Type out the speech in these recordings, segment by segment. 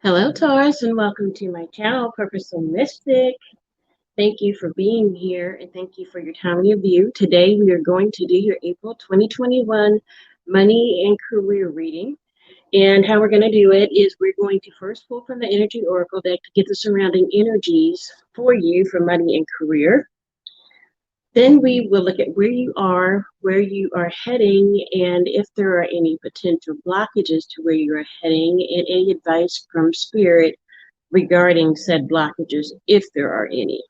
Hello, Taurus, and welcome to my channel, Purposesoul Mystic. Thank you for being here, and thank you for your time and your view. Today, we are going to do your April 2021 money and career reading. And how we're going to do it is we're going to first pull from the Energy Oracle deck to get the surrounding energies for you for money and career. Then we will look at where you are heading, and if there are any potential blockages to where you are heading, and any advice from Spirit regarding said blockages, if there are any.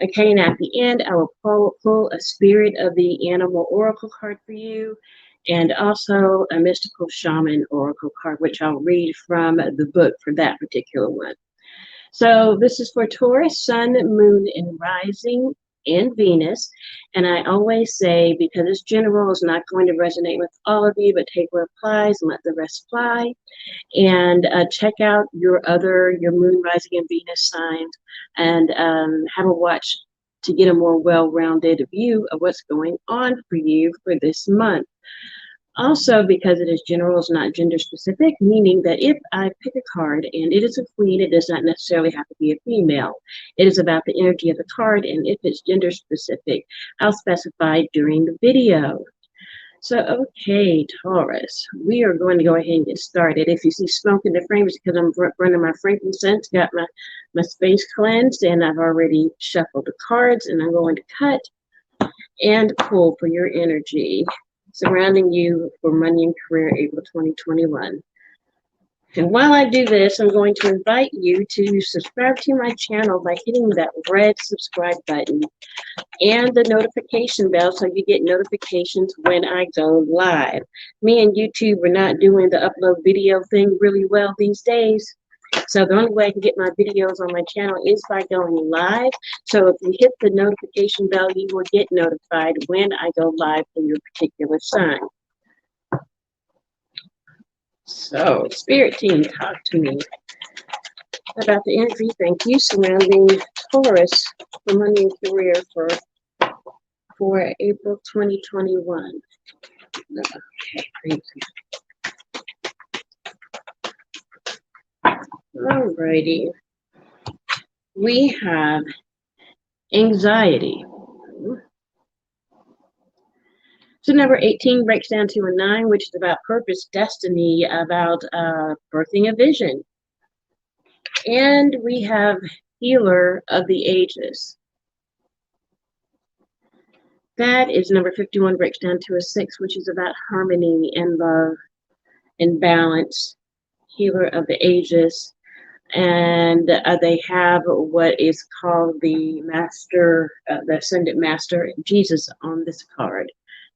Okay, and at the end, I will pull a Spirit of the Animal Oracle card for you, and also a Mystical Shaman Oracle card, which I'll read from the book for that particular one. So this is for Taurus, Sun, Moon, and Rising, and Venus. And I always say, because this general is not going to resonate with all of you, but take what applies and let the rest fly. And check out your Moon, Rising, and Venus signs, and have a watch to get a more well-rounded view of what's going on for you for this month. Also, because it is general, it's not gender specific, meaning that if I pick a card and it is a queen, it does not necessarily have to be a female. It is about the energy of the card, and if it's gender specific, I'll specify during the video. So, okay, Taurus, we are going to go ahead and get started. If you see smoke in the frame, it's because I'm running my frankincense, got my space cleansed, and I've already shuffled the cards, and I'm going to cut and pull for your energy surrounding you for money and career, April 2021. And while I do this, I'm going to invite you to subscribe to my channel by hitting that red subscribe button and the notification bell so you get notifications when I go live. Me and YouTube are not doing the upload video thing really well these days. So the only way I can get my videos on my channel is by going live. So if you hit the notification bell, you will get notified when I go live for your particular sign. So, Spirit Team, talk to me about the energy. Thank you, surrounding Taurus for money and career for April 2021. Okay, thank you. Alrighty. We have anxiety. So number 18 breaks down to a 9, which is about purpose, destiny, about birthing a vision. And we have healer of the ages. That is number 51, breaks down to a 6, which is about harmony and love and balance, healer of the ages. And they have what is called the master, the ascended master, Jesus, on this card,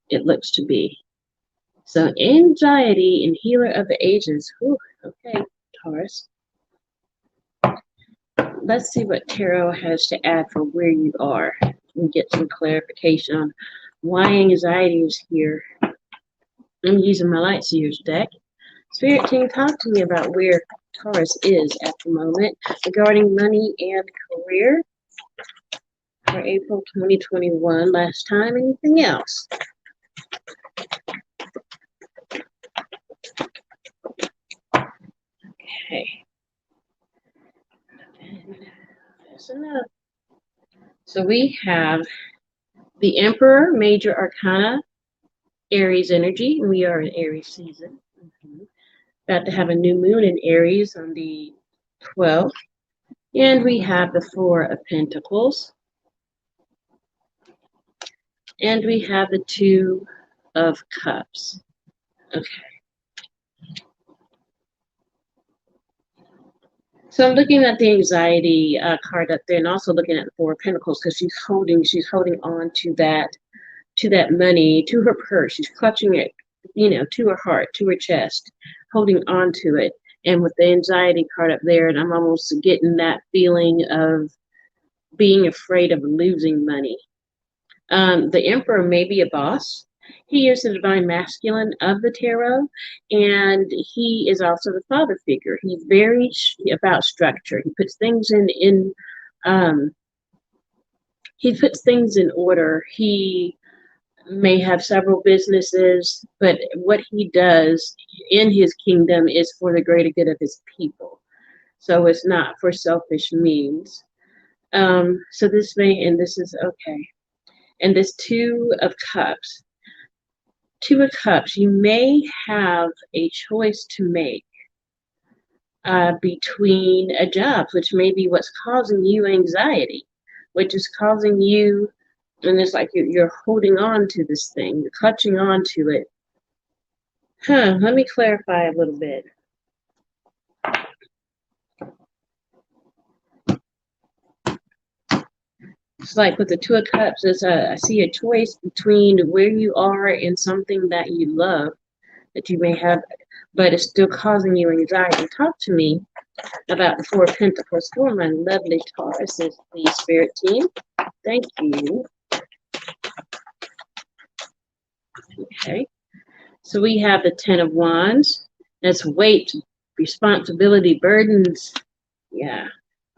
it looks to be. So anxiety and healer of the ages. Whew, okay, Taurus. Let's see what tarot has to add for where you are and get some clarification on why anxiety is here. I'm using my Lightseers deck. Spirit Team, talk to me about where Taurus is at the moment regarding money and career for April 2021. Last time, anything else? Okay. That's enough. So we have the Emperor, Major Arcana, Aries energy. We are in Aries season. About to have a new moon in Aries on the 12th. And we have the Four of Pentacles. And we have the Two of Cups. Okay. So I'm looking at the anxiety card up there, and also looking at the Four of Pentacles, because she's holding on to that money, to her purse. She's clutching it, to her heart, to her chest, holding on to it. And with the anxiety card up there, and I'm almost getting that feeling of being afraid of losing money. The Emperor may be a boss. He is the divine masculine of the tarot, and he is also the father figure. He's very about structure. He puts things in order. He may have several businesses, but what he does in his kingdom is for the greater good of his people. So it's not for selfish means. So this may, and this is okay. And this Two of Cups, you may have a choice to make between a job, which may be what's causing you anxiety, which is causing you, and it's like you're holding on to this thing, you're clutching on to it. Let me clarify a little bit. It's like with the Two of Cups, I see a choice between where you are and something that you love, that you may have, but it's still causing you anxiety. Talk to me about the Four of Pentacles for my lovely Tauruses, please, Spirit Team. Thank you. Okay. So we have the Ten of Wands. That's weight, responsibility, burdens. Yeah,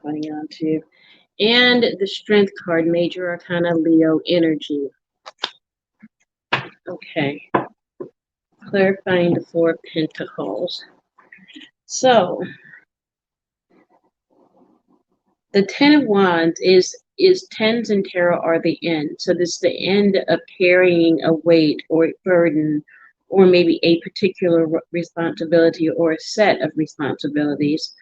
holding on to. And the Strength card, Major Arcana Leo energy. Okay. Clarifying the Four of Pentacles. So the Ten of Wands is tens in tarot are the end. So this is the end of carrying a weight or burden, or maybe a particular responsibility or a set of responsibilities.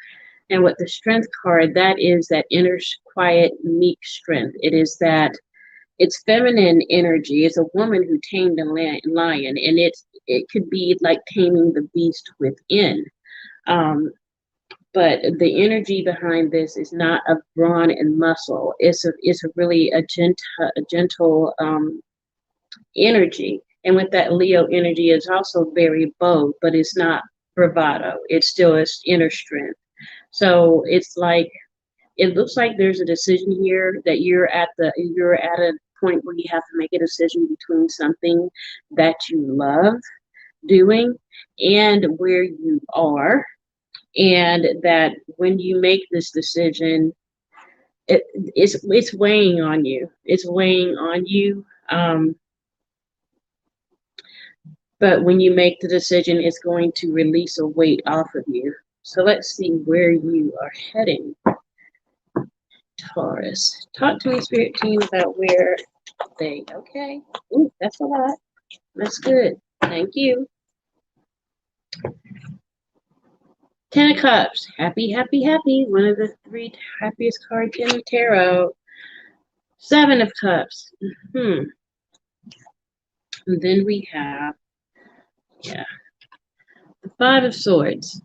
And with the Strength card, that is that inner quiet, meek strength. It is that it's feminine energy. It's a woman who tamed a lion, and it could be like taming the beast within. But the energy behind this is not of brawn and muscle. It's a really a gentle energy. And with that Leo energy, it's also very bold, but it's not bravado. It's still its inner strength. So it's like, it looks like there's a decision here that you're at a point where you have to make a decision between something that you love doing and where you are. And that when you make this decision, it's weighing on you. It's weighing on you. But when you make the decision, it's going to release a weight off of you. So let's see where you are heading, Taurus. Talk to me, Spirit Team, about where they. Okay. Ooh, that's a lot. That's good. Thank you. Ten of Cups. Happy, happy, happy. One of the three happiest cards in the tarot. Seven of Cups. And then we have, the Five of Swords.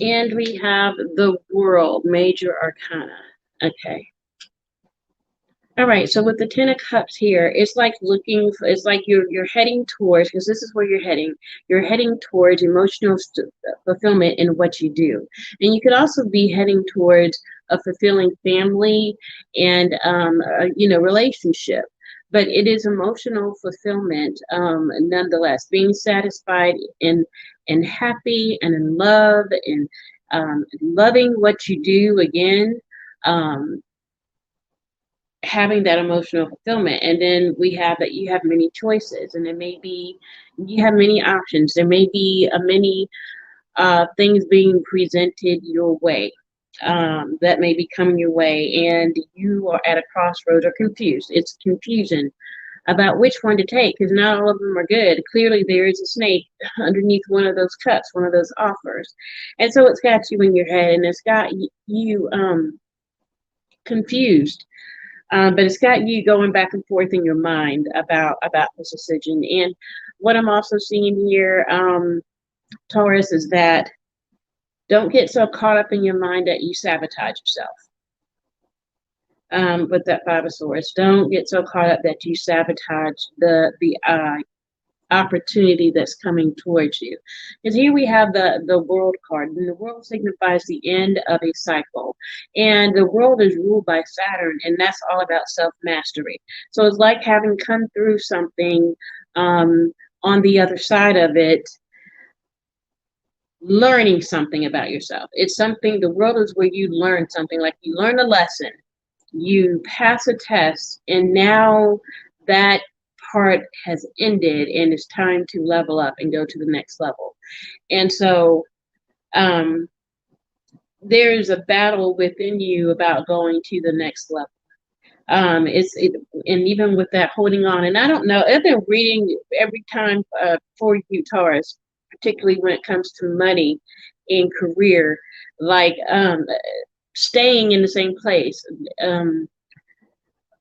And we have the World, Major Arcana. Okay. All right, so with the Ten of Cups here, it's like it's like you're heading towards, because this is where you're heading. You're heading towards emotional fulfillment in what you do. And you could also be heading towards a fulfilling family and, relationship. But it is emotional fulfillment, nonetheless, being satisfied and happy and in love and loving what you do again. Having that emotional fulfillment. And then we have that you have many choices, and it may be you have many options. There may be many things being presented your way that may be coming your way, and you are at a crossroads or confused. It's confusion about which one to take, because not all of them are good. Clearly there is a snake underneath one of those cups, one of those offers. And so it's got you in your head, and it's got you confused. But it's got you going back and forth in your mind about this decision. And what I'm also seeing here, Taurus, is that don't get so caught up in your mind that you sabotage yourself. With that Five of Swords, don't get so caught up that you sabotage the opportunity that's coming towards you. Because here we have the World card, and the World signifies the end of a cycle. And the world is ruled by Saturn, and that's all about self-mastery. So it's like having come through something on the other side of it, learning something about yourself. It's something, the world is where you learn something, like you learn a lesson, you pass a test, and now that part has ended and it's time to level up and go to the next level. And so there's a battle within you about going to the next level. And even with that holding on, and I don't know, I've been reading every time for you, Taurus, particularly when it comes to money and career, like staying in the same place,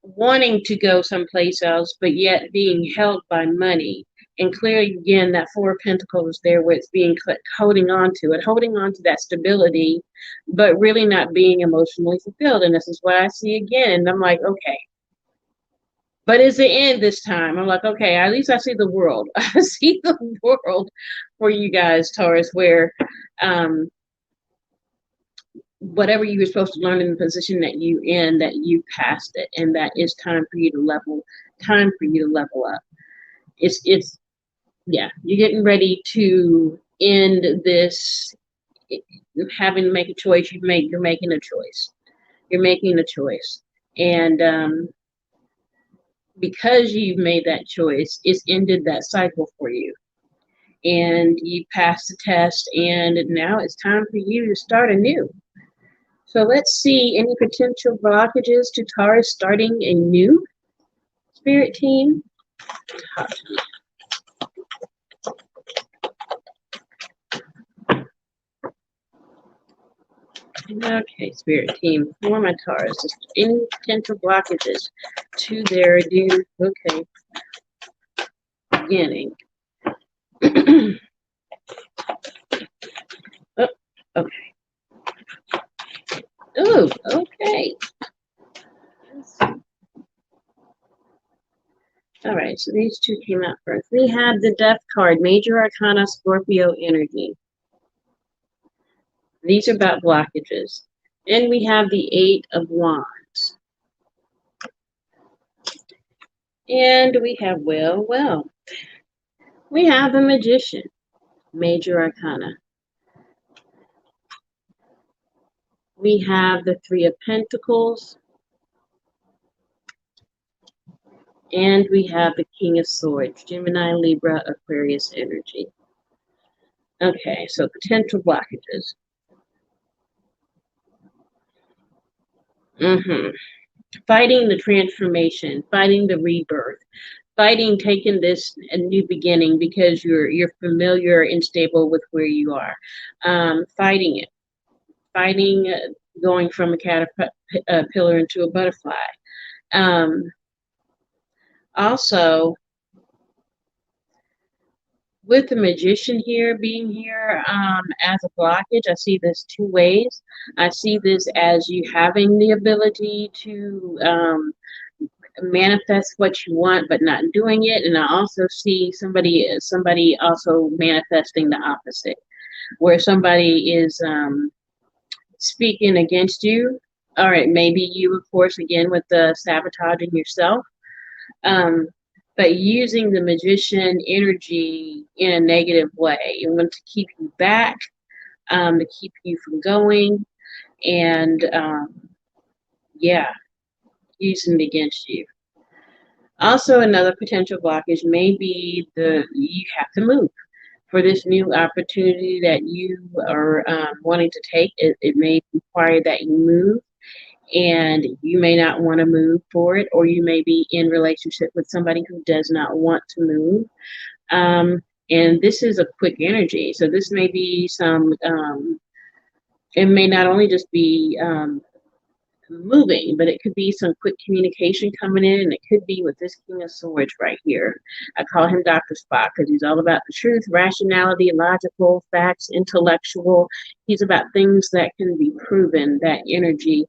wanting to go someplace else, but yet being held by money. And clearly, again, that Four of Pentacles there, where it's being holding on to it, holding on to that stability, but really not being emotionally fulfilled. And this is what I see again. And I'm like, okay, but it's the end this time. I'm like, okay, at least I see the world. I see the world for you guys, Taurus, where whatever you were supposed to learn in the position that you in, that you passed it, and that it's time for you to level up. It's yeah, you're getting ready to end this having to make a choice. You're making a choice. You're making a choice. And because you've made that choice, it's ended that cycle for you. And you passed the test, and now it's time for you to start anew. So let's see any potential blockages to Taurus starting a new spirit team. Okay, spirit team, for my Taurus, any potential blockages to their new, okay, beginning. Oh, okay. Oh, okay. All right, so these two came out first. We had the Death card, Major Arcana, Scorpio energy. These are about blockages. And we have the Eight of Wands. And we have, well. We have the Magician, Major Arcana. We have the Three of Pentacles. And we have the King of Swords, Gemini, Libra, Aquarius energy. Okay, so potential blockages. Fighting the transformation, fighting the rebirth, fighting taking this a new beginning because you're familiar and stable with where you are. Fighting it, fighting going from a caterpillar into a butterfly. Also, with the Magician here being here as a blockage, I see this two ways. I see this as you having the ability to manifest what you want but not doing it, and I also see somebody also manifesting the opposite, where somebody is speaking against you. All right, maybe you, of course, again with the sabotaging yourself, but using the Magician energy in a negative way. It wants to keep you back, to keep you from going, and yeah, using it against you. Also, another potential blockage may be you have to move for this new opportunity that you are wanting to take. It may require that you move, and you may not want to move for it, or you may be in relationship with somebody who does not want to move. And this is a quick energy, so this may be some. It may not only just be moving, but it could be some quick communication coming in, and it could be with this King of Swords right here. I call him Dr. Spock because he's all about the truth, rationality, logical, facts, intellectual. He's about things that can be proven, that energy.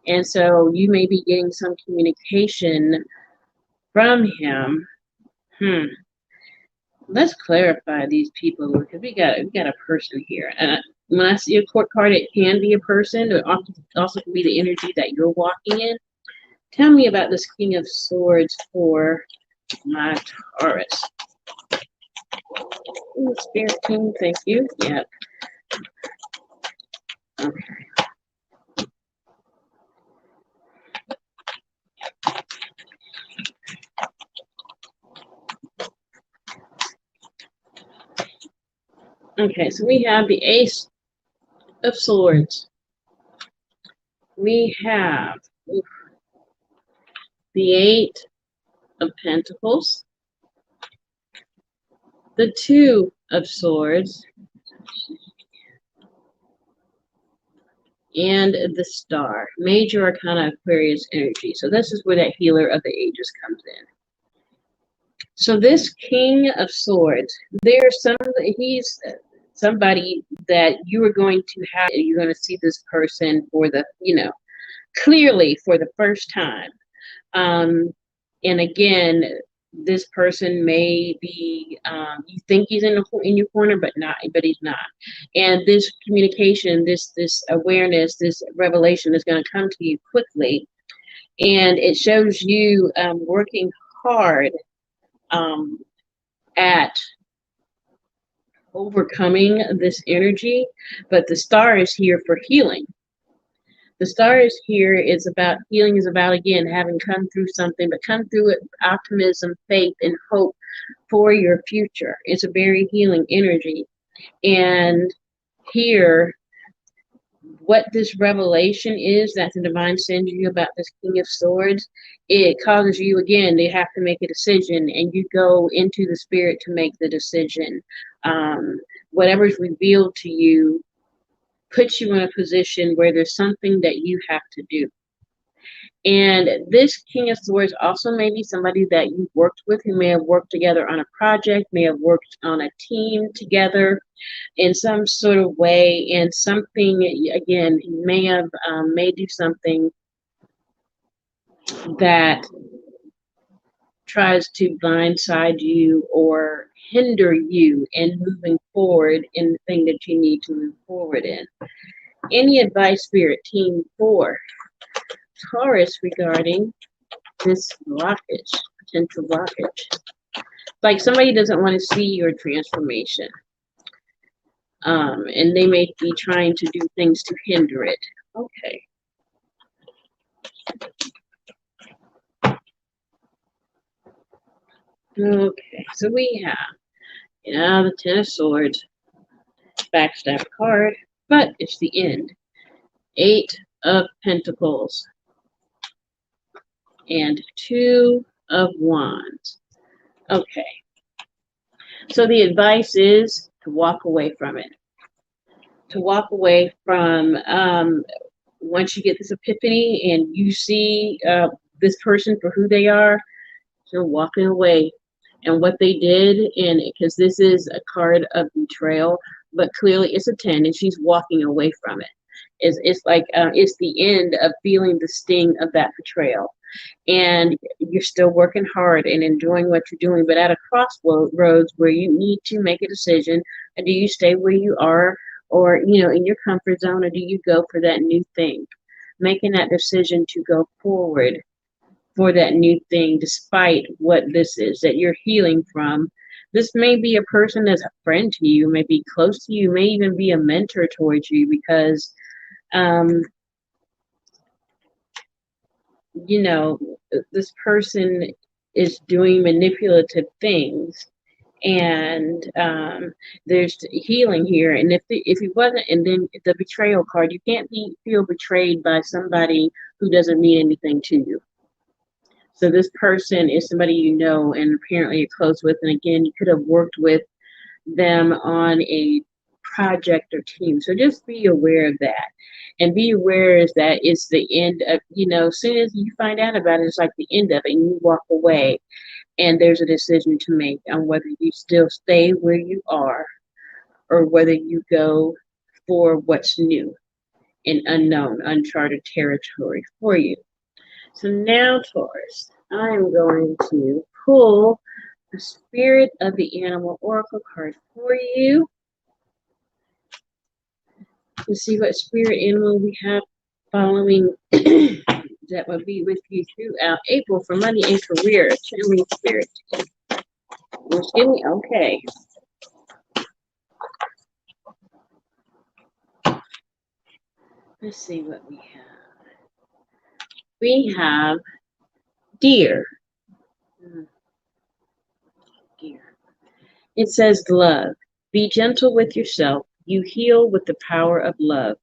And so you may be getting some communication from him. Let's clarify these people, because we got a person here. And when I see a court card, it can be a person. It also can be the energy that you're walking in. Tell me about this King of Swords for my Taurus. Ooh, Spirit King, thank you. Yep. Okay. Okay, so we have the Ace of Swords. we have the Eight of Pentacles, the Two of Swords, and the Star. Major Arcana Aquarius energy. So this is where that Healer of the Ages comes in. So this King of Swords, he's somebody that you are going to have, you're going to see this person for the, clearly for the first time. And again, this person may be, you think he's in your corner, but he's not. And this communication, this awareness, this revelation is going to come to you quickly. And it shows you working hard at overcoming this energy, but the Star is here for healing. The Star is here is about healing, is about, again, having come through something, but come through it with optimism, faith, and hope for your future. It's a very healing energy. And here, what this revelation is that the divine sends you about this King of Swords, it causes you, again, to have to make a decision, and you go into the spirit to make the decision. Whatever's revealed to you puts you in a position where there's something that you have to do. And this King of Swords also may be somebody that you've worked with, who may have worked together on a project, may have worked on a team together in some sort of way, and something, again, may do something that tries to blindside you or hinder you in moving forward in the thing that you need to move forward in. Any advice, Spirit Team, for Taurus regarding this blockage, potential blockage? Like somebody doesn't want to see your transformation. And they may be trying to do things to hinder it. Okay. Okay, so we have, the Ten of Swords, backstab card, but it's the end. Eight of Pentacles, and Two of Wands. Okay, so the advice is to walk away from it. To walk away from, once you get this epiphany and you see this person for who they are, you're walking away. And what they did, and because this is a card of betrayal, but clearly it's a 10, and she's walking away from it. It's like it's the end of feeling the sting of that betrayal. And you're still working hard and enjoying what you're doing, but at a crossroads where you need to make a decision. Do you stay where you are, or in your comfort zone, or do you go for that new thing? Making that decision to go forward for that new thing, despite what this is that you're healing from. This may be a person that's a friend to you, may be close to you, may even be a mentor towards you, because this person is doing manipulative things, and there's healing here. And if he wasn't, and then the betrayal card, you can't feel betrayed by somebody who doesn't mean anything to you. So this person is somebody you know and apparently you're close with. And again, you could have worked with them on a project or team. So just be aware of that. And be aware is that it's the end of, as soon as you find out about it, it's like the end of it, and you walk away. And there's a decision to make on whether you still stay where you are or whether you go for what's new and unknown, uncharted territory for you. So now, Taurus, I'm going to pull the Spirit of the Animal Oracle card for you to see what spirit animal we have following that will be with you throughout April for money and career. Channeling Spirit. Excuse me? Okay. Let's see what we have. We have Deer. Deer. It says love. Be gentle with yourself. You heal with the power of love.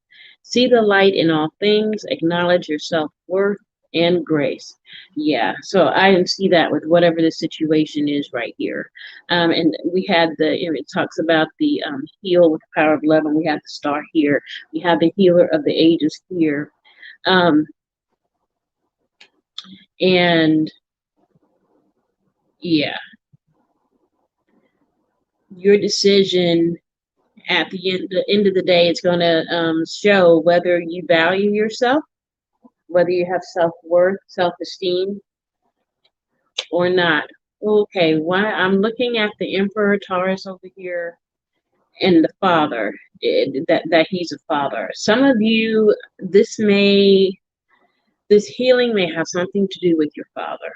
See the light in all things, acknowledge your self-worth and grace. Yeah, so I see that with whatever the situation is right here. And we had it talks about the heal with the power of love, and we have the star here. We have the healer of the ages here. Um, and yeah, your decision at the end of the day, it's going to show whether you value yourself, whether you have self-worth, self-esteem, or not. Okay, why I'm looking at the Emperor Taurus over here and the father, that he's a father. Some of you, this healing may have something to do with your father.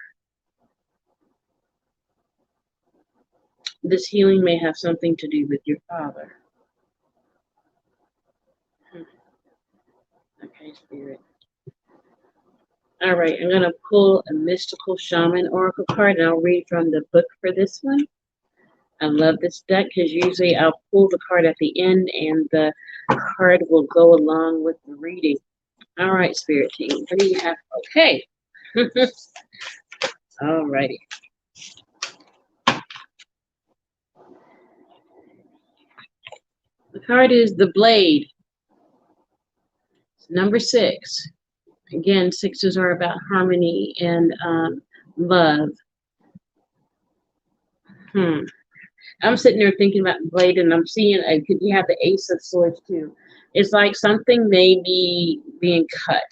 This healing may have something to do with your father. Okay, Spirit. All right, I'm going to pull a mystical shaman oracle card, and I'll read from the book for this one. I love this deck because usually I'll pull the card at the end and the card will go along with the reading. All right, Spirit Team, what do you have? Okay. All righty. The card is the Blade. It's number 6. Again, 6s are about harmony and love. I'm sitting there thinking about the Blade, and I'm seeing you have the Ace of Swords too. It's like something may be being cut,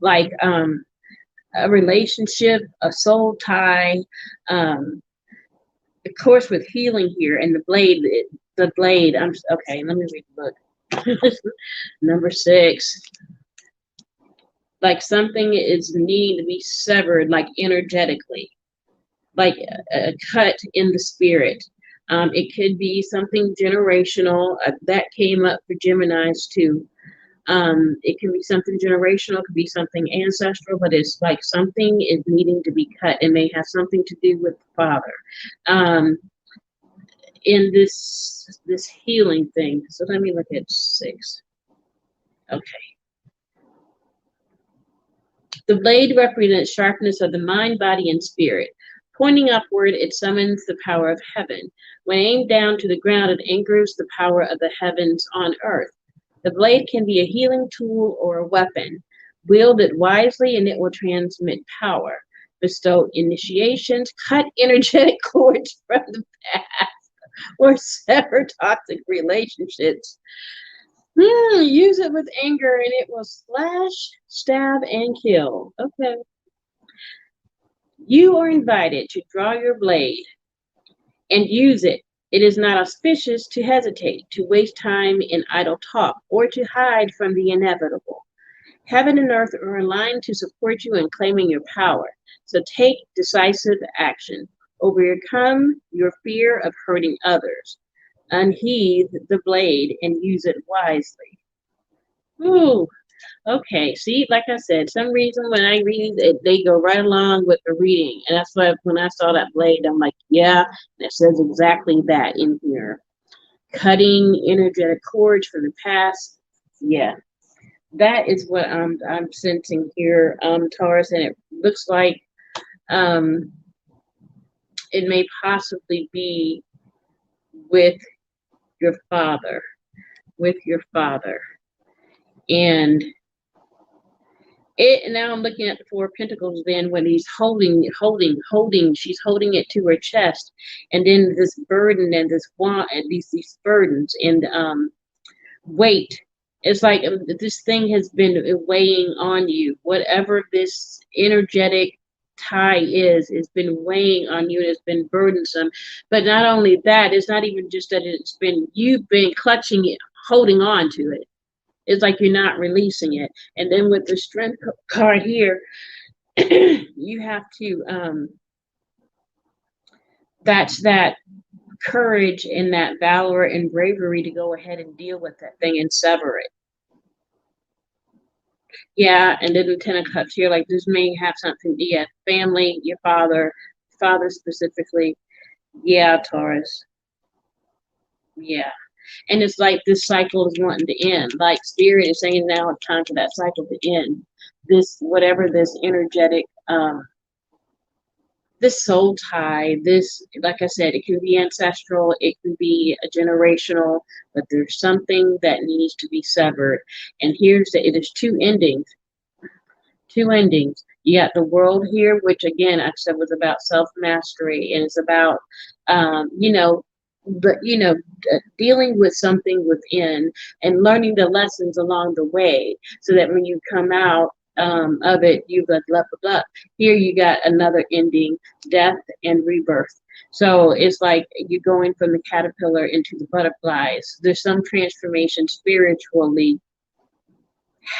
like a relationship, a soul tie. Of course, with healing here and the Blade. Okay. Let me read the book. Number 6. Like something is needing to be severed, like energetically, like a cut in the spirit. It could be something generational that came up for Geminis too. It can be something generational, it could be something ancestral, but it's like something is needing to be cut. It may have something to do with the father. In this healing thing. So let me look at 6. Okay. The blade represents sharpness of the mind, body, and spirit. Pointing upward, it summons the power of heaven. When aimed down to the ground, it anchors the power of the heavens on earth. The blade can be a healing tool or a weapon. Wield it wisely and it will transmit power, bestow initiations, cut energetic cords from the past, or sever toxic relationships. Use it with anger and it will slash, stab, and kill. Okay. You are invited to draw your blade and use it. It is not auspicious to hesitate, to waste time in idle talk, or to hide from the inevitable. Heaven and earth are aligned to support you in claiming your power. So take decisive action. Overcome your fear of hurting others. Unsheathe the blade and use it wisely. Ooh, okay. See, like I said, some reason when I read it, they go right along with the reading. And that's why when I saw that blade, I'm like, yeah, it says exactly that in here. Cutting energetic cords from the past. Yeah. That is what I'm sensing here, Taurus, and it looks like it may possibly be with your father, and now I'm looking at the 4 of Pentacles. Then when he's holding, she's holding it to her chest, and then this burden and this want and these burdens and weight. It's like this thing has been weighing on you. Whatever this energetic tie is, it's been weighing on you. It's been burdensome. But not only that, it's not even just that you've been clutching it, holding on to it. It's like you're not releasing it. And then with the strength card here, you have to, that's that courage and that valor and bravery to go ahead and deal with that thing and sever it. Yeah, and then the 10 of Cups here, like this may have something, yeah, family, your father specifically. Yeah, Taurus. Yeah. And it's like this cycle is wanting to end. Like spirit is saying now it's time for that cycle to end. This, whatever this energetic, this soul tie, this, like I said, it can be ancestral, it can be a generational, but there's something that needs to be severed. And here's the, it is two endings. Two endings. You got the world here, which again I said was about self mastery, and it's about, you know, but dealing with something within and learning the lessons along the way, so that when you come out of it, you blah blah blah blah. Here you got another ending, death and rebirth. So it's like you're going from the caterpillar into the butterflies. There's some transformation spiritually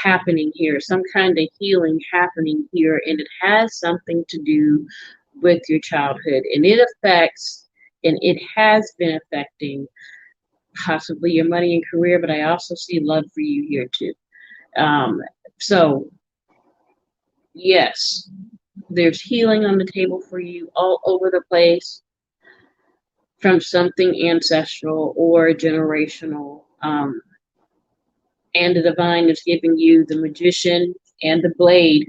happening here, some kind of healing happening here, and it has something to do with your childhood, and it affects, and it has been affecting possibly your money and career, but I also see love for you here too. So yes, there's healing on the table for you all over the place from something ancestral or generational. And the divine is giving you the magician and the blade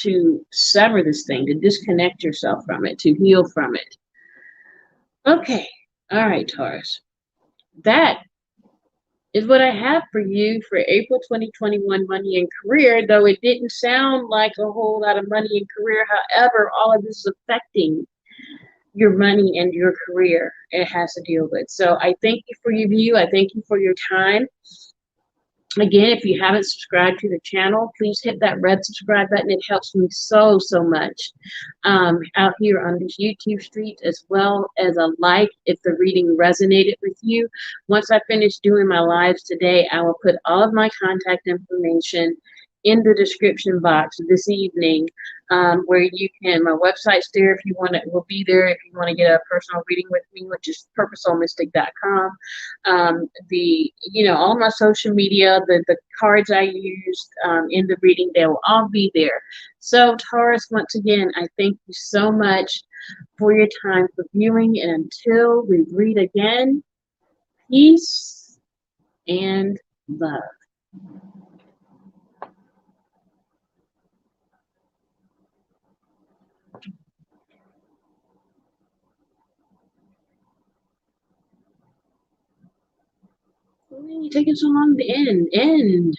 to sever this thing, to disconnect yourself from it, to heal from it. Okay. All right, Taurus. That is what I have for you for April 2021 money and career, though it didn't sound like a whole lot of money and career. However, all of this is affecting your money and your career. It has to deal with. So I thank you for your view. I thank you for your time. Again, if you haven't subscribed to the channel, please hit that red subscribe button. It helps me so much out here on these YouTube streets, as well as a like if the reading resonated with you. Once I finish doing my lives today, I will put all of my contact information in the description box this evening, where you can, my website's there if you want it, will be there if you want to get a personal reading with me, which is purposesoulmystic.com. All my social media, the cards I used in the reading, they will all be there. So Taurus, once again, I thank you so much for your time for viewing, and until we read again, peace and love. Why are you taking so long to end?